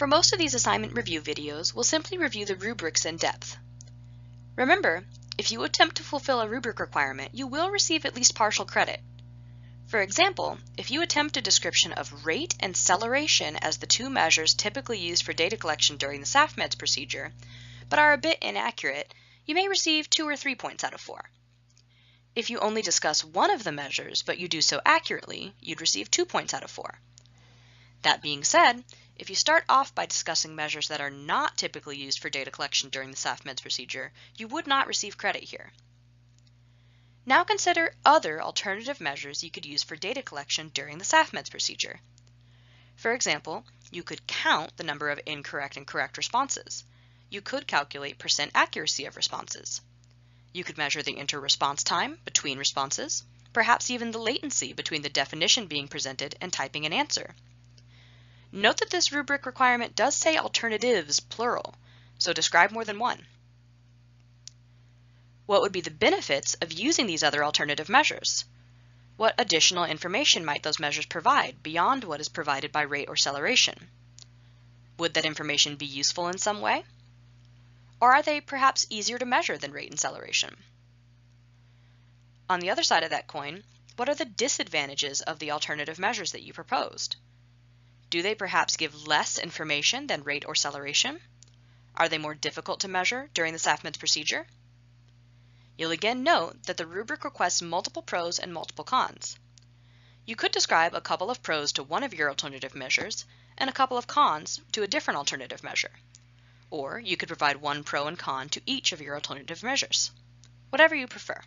For most of these assignment review videos, we'll simply review the rubrics in depth. Remember, if you attempt to fulfill a rubric requirement, you will receive at least partial credit. For example, if you attempt a description of rate and celeration as the two measures typically used for data collection during the SAFMEDS procedure, but are a bit inaccurate, you may receive 2 or 3 points out of 4. If you only discuss one of the measures, but you do so accurately, you'd receive 2 points out of 4. That being said, if you start off by discussing measures that are not typically used for data collection during the SAFMEDS procedure, you would not receive credit here. Now consider other alternative measures you could use for data collection during the SAFMEDS procedure. For example, you could count the number of incorrect and correct responses. You could calculate percent accuracy of responses. You could measure the inter-response time between responses, perhaps even the latency between the definition being presented and typing an answer. Note that this rubric requirement does say alternatives, plural, so describe more than one. What would be the benefits of using these other alternative measures? What additional information might those measures provide beyond what is provided by rate or celeration? Would that information be useful in some way? Or are they perhaps easier to measure than rate and celeration? On the other side of that coin, what are the disadvantages of the alternative measures that you proposed? Do they perhaps give less information than rate or celeration? Are they more difficult to measure during the SAFMEDS procedure? You'll again note that the rubric requests multiple pros and multiple cons. You could describe a couple of pros to one of your alternative measures and a couple of cons to a different alternative measure. Or you could provide one pro and con to each of your alternative measures. Whatever you prefer.